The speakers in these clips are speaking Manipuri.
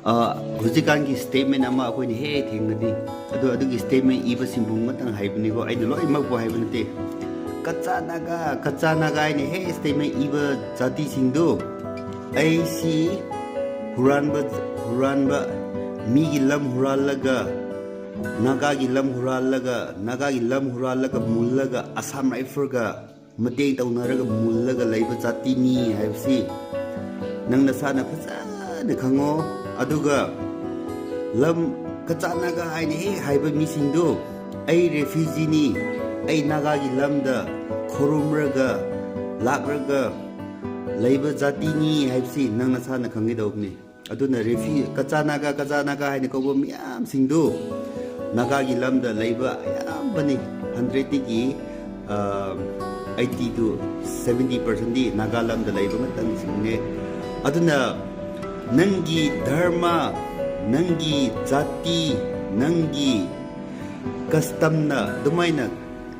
ꯍꯧꯖꯤꯛꯀꯥꯟꯒꯤ ꯁ꯭ꯇꯦꯠꯃꯦꯟ ꯑꯃ ꯑꯩꯈꯣꯏꯅ ꯍꯦꯛ ꯊꯦꯡꯅꯗꯤ ꯑꯗꯨꯒꯤ ꯁ꯭ꯇꯦꯠꯃꯦꯟ ꯏꯕꯁꯤꯡꯕꯨ ꯉꯇꯪ ꯍꯥꯏꯕꯅꯤꯀꯣ ꯑꯩꯅ ꯂꯣꯏꯅꯃꯛꯄꯨ ꯍꯥꯏꯕ ꯅꯠꯇꯦ ꯀꯆꯥ ꯅꯥꯒꯥ ꯍꯥꯏꯅ ꯍꯦꯛ ꯁ꯭ꯇꯦꯠꯃꯦꯟ ꯏꯕ ꯖꯥꯇꯤꯁꯤꯡꯗꯨ ꯑꯩꯁꯤ ꯍꯨꯔꯥꯟꯕ ꯃꯤꯒꯤ ꯂꯝ ꯍꯨꯔꯥꯜꯂꯒ ꯅꯥꯒꯥꯒꯤ ꯂꯝ ꯍꯨꯔꯥꯜꯂꯒ ꯃꯨꯜꯂꯒ ꯑꯁꯥꯝ ꯔꯥꯏꯐꯜꯒ ꯃꯇꯦꯡ ꯇꯧꯅꯔꯒ ꯃꯨꯜꯂꯒ ꯂꯩꯕ ꯖꯥꯇꯤꯅꯤ ꯍꯥꯏꯕꯁꯤ ꯅꯪ ꯅꯁꯥꯅ ꯐꯖꯅ ꯈꯪꯉꯣ ꯑꯗꯨꯒ ꯂꯝ ꯀꯆꯥ ꯅꯥꯒꯥ ꯍꯥꯏꯅ ꯍꯦꯛ ꯍꯥꯏꯕ ꯃꯤꯁꯤꯡꯗꯨ ꯑꯩ ꯔꯦꯐ꯭ꯌꯨꯖꯤꯅꯤ ꯑꯩ ꯅꯥꯒꯥꯒꯤ ꯂꯝꯗ ꯈꯨꯔꯨꯝꯔꯒ ꯂꯥꯛꯂꯒ ꯂꯩꯕ ꯖꯥꯇꯤꯅꯤ ꯍꯥꯏꯕꯁꯤ ꯅꯪ ꯅꯁꯥꯅ ꯈꯪꯒꯗꯧꯕꯅꯤ ꯑꯗꯨꯅ ꯀꯆꯥ ꯅꯥꯒꯥ ꯍꯥꯏꯅ ꯀꯧꯕ ꯃꯌꯥꯝꯁꯤꯡꯗꯨ ꯅꯥꯒꯥꯒꯤ ꯂꯝꯗ ꯂꯩꯕ ꯑꯌꯥꯝꯕꯅꯤ 100ꯗꯒꯤ 80 to 70%ꯗꯤ ꯅꯥꯒꯥ ꯂꯝꯗ ꯂꯩꯕ ꯉꯥꯛꯇꯪꯁꯤꯡꯅꯦ ꯑꯗꯨꯅ ꯅꯪꯒꯤ ꯙꯔꯃ ꯅꯪꯒꯤ ꯖꯥꯇꯤ ꯅꯪꯒꯤ ꯀꯁꯇꯝꯅ ꯑꯗꯨꯃꯥꯏꯅ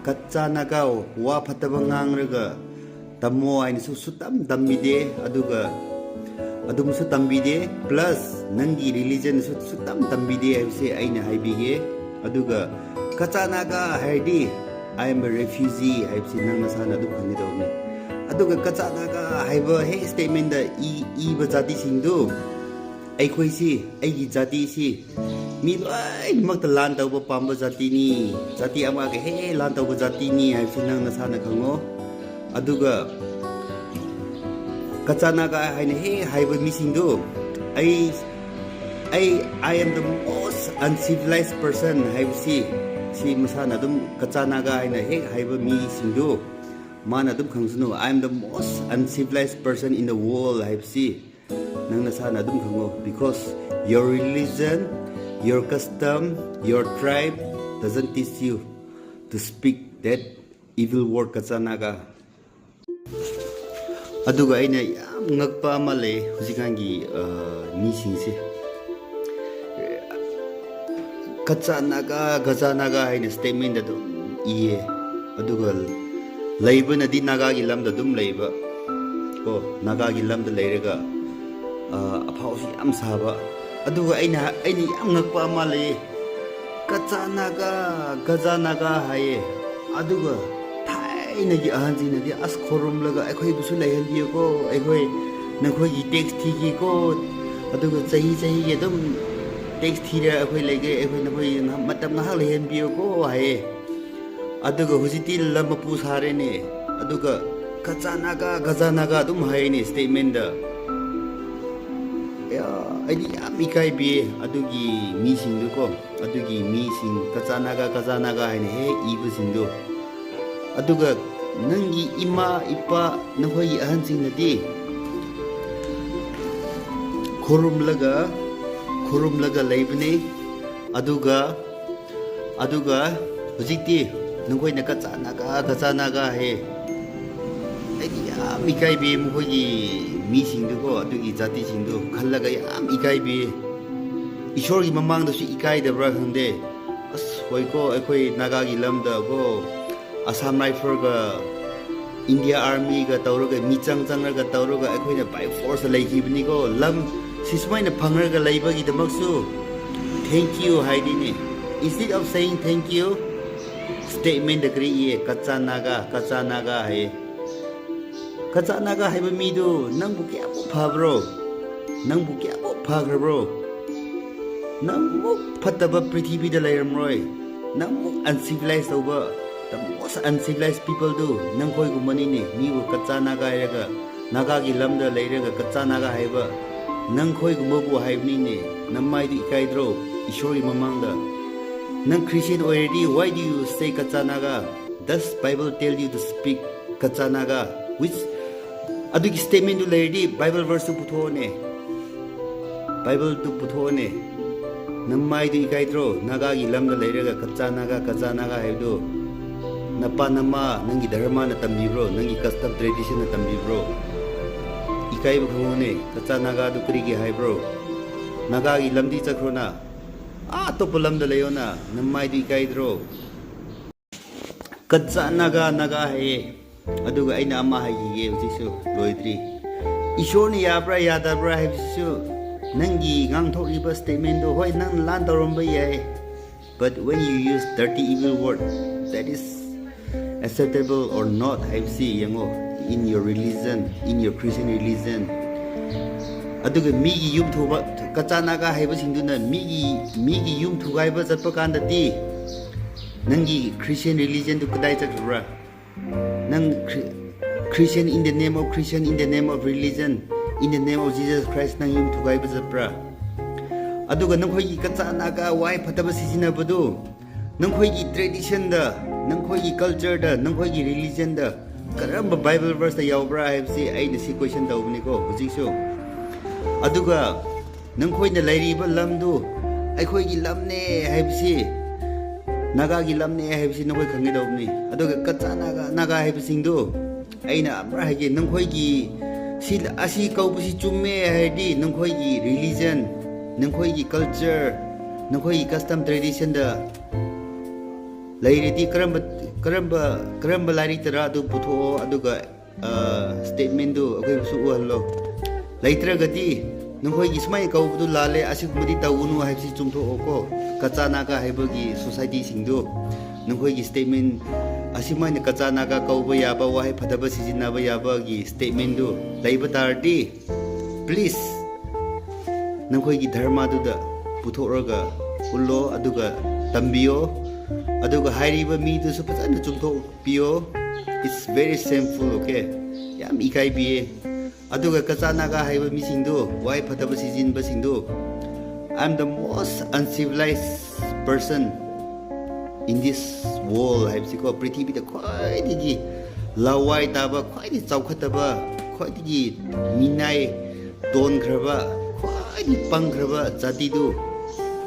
ꯀꯆꯥ ꯅꯥꯒꯥ ꯋꯥ ꯐꯠꯇꯕ ꯉꯥꯡꯔꯒ ꯇꯝꯃꯣ ꯍꯥꯏꯅꯁꯨ ꯁꯨꯇꯝ ꯇꯝꯕꯤꯗꯦ ꯑꯗꯨꯒ ꯑꯗꯨꯝꯁꯨ ꯇꯝꯕꯤꯗꯦ ꯄ꯭ꯂꯁ ꯅꯪꯒꯤ ꯔꯤꯂꯤꯖꯟꯁꯨ ꯁꯨꯇꯝ ꯇꯝꯕꯤꯗꯦ ꯍꯥꯏꯕꯁꯦ ꯑꯩꯅ ꯍꯥꯏꯕꯤꯒꯦ ꯑꯗꯨꯒ ꯀꯆꯥ ꯅꯥꯒꯥ ꯍꯥꯏꯔꯗꯤ I am a refugee ꯍꯥꯏꯕꯁꯤ ꯅꯪ ꯅꯁꯥꯅ ꯑꯗꯨꯝ ꯈꯪꯒꯗꯧꯕꯅꯤ ꯑꯗꯨꯒ ꯀꯆꯥ ꯅꯥꯒꯥ ꯍꯥꯏꯕ ꯍꯦꯛ ꯁ꯭ꯇꯦꯠꯃꯦꯟꯗ ꯏꯕ ꯖꯥꯇꯤꯁꯤꯡꯗꯨ ꯑꯩꯈꯣꯏꯁꯤ ꯑꯩꯒꯤ ꯖꯥꯇꯤꯁꯤ ꯃꯤ ꯂꯣꯏꯅꯃꯛꯇ ꯂꯥꯟ ꯇꯧꯕ ꯄꯥꯝꯕ ꯖꯥꯇꯤꯅꯤ ꯖꯥꯇꯤ ꯑꯃꯒ ꯍꯦꯛ ꯂꯥꯟ ꯇꯧꯕ ꯖꯥꯇꯤꯅꯤ ꯍꯥꯏꯕꯁꯤ ꯅꯪ ꯅꯁꯥꯅ ꯈꯪꯉꯣ ꯑꯗꯨꯒ ꯀꯆꯥ ꯅꯥꯒꯥ ꯍꯥꯏꯅ ꯍꯦꯛ ꯍꯥꯏꯕ ꯃꯤꯁꯤꯡꯗꯨ I am the most uncivilized person ꯍꯥꯏꯕꯁꯤ si masana adum kacha naga haina hek haiba mi singdu mana adum khangsunu I am the most uncivilized person in the world haibsi nang nasana adum khango because your religion your custom your tribe doesn't teach you to speak that evil word kacha naga aduga aina yam ngakpa ama le hujikangi mi singse Kacha naga haina statement da dum iye aduga leiba na di naga gi lam da dum leiba ko naga gi lam da leiraga aphau si am saba aduga aina yam ngakpa ma le kacha naga haye aduga thaina gi ahanji na di as khorum laga akhoi busu leihan biyo ko akhoi nakhoi gi text thi gi ko aduga chahi gi dum text thira akhoi lege akhoi na boi matam na hal hen biyo ko haye aduga hujiti lam pu sare ne aduga kacha naga dum haye ne statement da ya ai am ikai bi adugi mi sing du ko adugi mi sing kacha naga haye ne he ibu sing du aduga nangi ima ipa na hoi ahan sing na di khurum laga leibne aduga hujikti nungkoi na kacha naga he ai yam ikai bi mukhoi mi singdu ko adugi jati singdu khallaga yam ikai bi ishor gi mamang da su ikai da bra khande as hoi ko akhoi naga gi lam da ko assam rifle ga india army ga tawraga mi chang ga tawraga akhoi na by force leikibni ko lam Sismaina pangraga laibagi damaksu thank you haidini instead of saying thank you statement degree ye kacha naga hai kacha naga haiba midu nangbu kya bu phabro nangbu kya bu phagrabro nangbu phataba prithvi da lairamroi nangbu uncivilized over the most uncivilized people do nangkoi gumani ne mibu kacha naga hairaga naga gi lamda lairaga kacha naga haiba nang khoi gumabu haibni ne namai di ikaidro ishori mamangda nang Christian already why do you say kacha naga does Bible tell you to speak kacha naga which adugi statement du already Bible verse tu puthone Bible tu puthone namai di ikaidro naga gi lamda leiraga kacha naga haibdo napa nama nangi dharma na tambibro nangi custom tradition na tambibro ikai bkhone kacha naga du krigi hai bro naga gi lamdi chakrona to pulam da leona namai di ikai dro kacha naga hai aduga aina ama hai gi ujisu loidri ishor ni yabra yadabra hai su Nangi ngangthokriba statement do hoi nang lan tawramba yai, but when you use dirty evil word, that is acceptable or not, haibsi yango in your religion, in your Christian religion. Aduga migi yum thuba kachanaga haibasingduna migi yum thugaiba chatpa kandati nangi Christian religion to kadai chakra. Nang Christian in the name of Christian, in the name of religion, in the name of Jesus Christ nang yum thugaiba chapra. Aduga nangkhoi kachanaga wai phataba sisinabadu nangkhoi tradition da, nangkhoi culture da, nangkhoi religion da karamba Bible verse da yaubra haibsi aina si question tawbni ko hujiksu. Aduga nangkhoi na lairiba lamdu aikhoi gi lamne haibsi naga gi lamne haibsi nangkhoi khangi dawbni. Aduga kachanaga naga haibsingdu aina amra haige nangkhoi gi sil asi kaubusi chumme haidi nangkhoi gi religion, nangkhoi gi culture, nangkhoi gi custom tradition da lairidi karamba lari tara adu putho aduga statement du akai su uhallo laitragati nangkhoi gi smai kaubudu lale asigmudi tawunu haibsi chumtho ko kachanaga haibagi society singdu nangkhoi gi statement asimai ne kachanaga kauba yaba wahai phadaba sijinaba yaba gi statement du laiba tarti please nangkhoi gi dharma du da puthораga ullo aduga tambiyo aduga hairiba mi du su phajana chumtho piyo. It's very shameful, okay? Yam ikai biye aduga kachanaga haiba mi singdu wai phadaba sijinba singdu I'm the most uncivilized person in this world haibsiko prithibida khwaidigi lawai taba khwaidi chawkhataba khwaidigi minai don khraba khwaidi pangkhraba jati du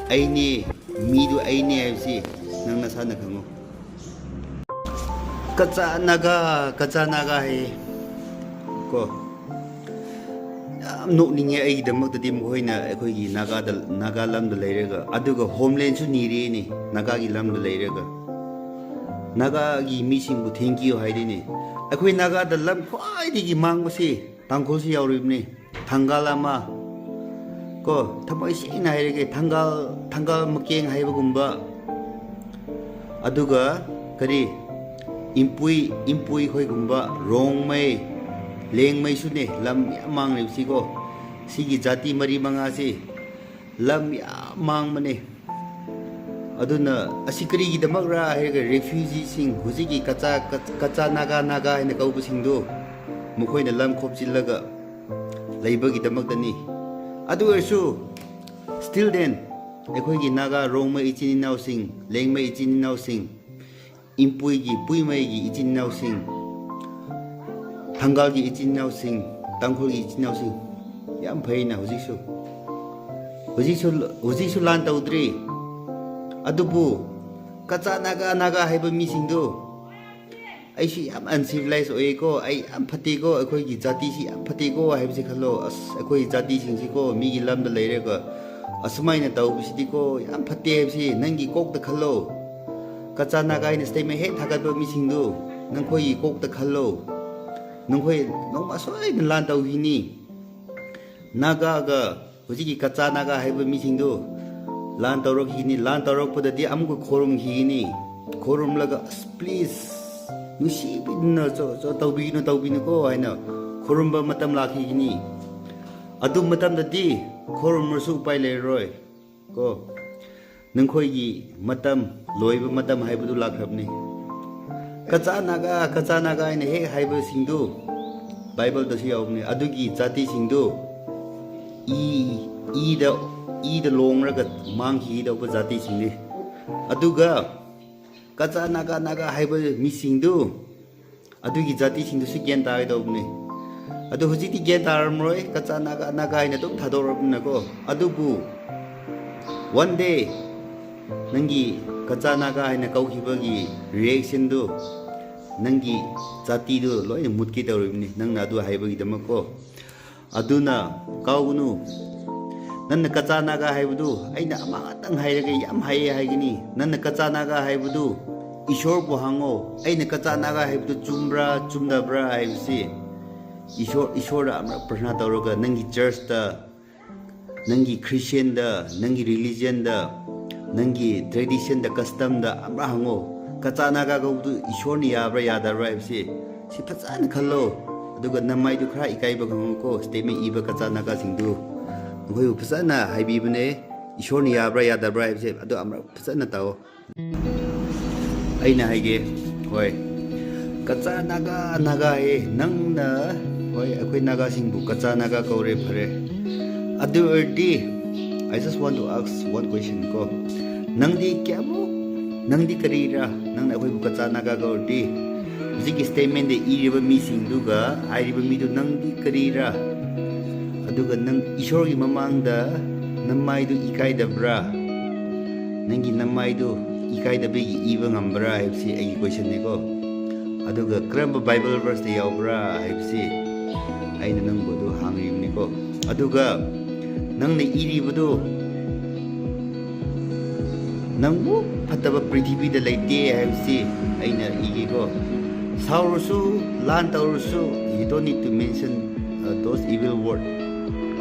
aine mi du aine haibsi nangna sana khango. Kachanaga hai ko nokninge aidamaktadi moina akhoi naga lamda leiraga aduga homeland su niri ni naga gi lamda leiraga naga gi mising bu thank you haidini akhoi naga da lam khwai gi mangbasi tangkhol si yauribni thangalama ko thamai si na hairege thangal makeng haibagumba aduga kari impui khoi gumba rongmai lengmai sune lam yamang lepsiko sigi jati mari manga si lam yamang mane aduna asikari gi damagra haga refugee sing hujigi kacha naga ina kaubu singdo mukhoina lam khopchillaga laibagi damakdani adu ersu still then ekhoi gi naga rongma ichini naw sing lengma ichini naw sing impui gi puimai gi ichini naw sing Thangal gi ichin naw sing tangkhol gi ichin naw sing yam phaina hujiksu lan tawdri adubu kachanaga haiba mi singdo aisi yam uncivilized oye ko ai am phati ko akhoi gi jati si am phati ko haibsi khallo as akhoi jati sing si ko mi gi lamda leirega asmaina tawbisidi ko yam phati haibsi nangi kokta khallo kachanaga ina statement he thagatba mi singdo nangkhoi kokta khallo nangkhoi nongma soi lan tawhini naga ga hujigi kachanaga haiba mi singdo lan tawrok hini lan tawrok podadi amgo khorum hini khorum laga please nusi bidna so tawbino ko aina khorumba matam lakhi hini adu matam dadi khorum rusu pai le roi ko nangkhoi gi matam loiba matam haibudu lakhrabni kachanaga ina he haiba singdu Bible da siyaubni adugi jati singdu ida longraga manghi da ba jati singni aduga kachanaga haiba mi singdu adugi jati singdu si gyan tai daubni adu hujiti gyan taramroi kachanaga ina tum thadorabna ko adubu one day nangi kachanaga ina kaukhibagi reaction du nangi jati du loi mutki tawribni nangna adu haibagi damako aduna kaugunu nanna kachanaga haibudu aina amatang hairaga yam haye haigini nanna kachanaga haibudu ishor bu hango aina kachanaga haibudu chumbra chumdabra haibsi ishor amra prashna tawraga nangi church ta nangi Christian da nangi religion da nangi tradition da custom da amra hango kachana ga go du ishor ni yabra yadara si fazan khallo aduga namai du khra ikai ba hango ko statement iba kachana ga singdu ngoi fazana haibi bune ishor ni yabra yadara si adu amra fazana tawo aina haige hoi kachana ga naga e nangna hoi akhoi naga singbu kachana ga kaure phare adu erdi I just want to ask one question ko nangdi kyamo nangdi karira nang na khoi kachana ga gordi ziki statement de iriba mi singduga airiba mi du nangdi karira aduga nang ishor gi mamangda namai du ikai dabra nangi namai du ikai da begi iba ngambra hepsi ai question ne ko aduga kramba bible verse de yaubra hepsi aina nang bodu hangrim ne ko aduga nang ne iribudu nangbu fataba prithvi da laite hepsi aina igi ko saurusu lan taurusu you don't need to mention those evil word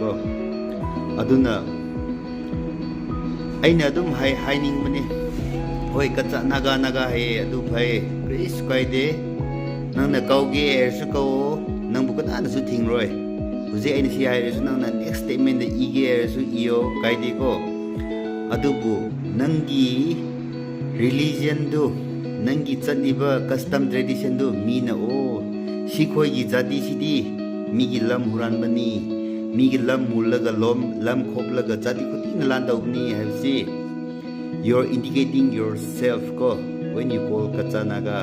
ko aduna aina dum haining mane hoi kacha naga naga he adu phai kris kaide nangna kauge ersu ko nangbu kana su thingroi huji aina si haire su nangna next statement de ige ersu iyo kaide ko adubu nangi religion do nangi chaniba custom tradition do mina o sikhoi gi jati sidi migi lam huran bani migi lam mulaga lam khoplaga jati khuti nalan dawni haisi you're indicating yourself ko when you call kachanaga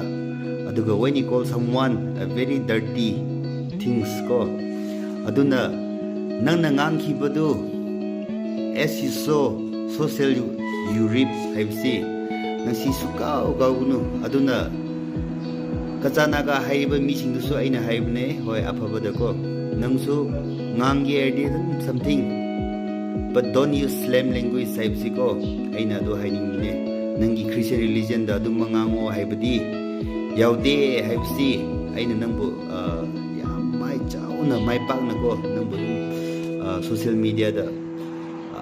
aduga when you call someone a very dirty things ko aduna nangna ngangkhibadu as you sow social you reap haisi nasi sukau gaunu aduna kachanaga haiba mising du so aina haibne hoi aphabada ko nangsu ngangi edi something but don't use slang language haibsi ko aina do haining ne nangi Christian religion da du mangango haibadi yaude haibsi aina nangbu ya mai chauna mai pakna ko nangbu social media da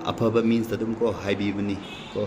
aphaba means da dum ko haibi bani ko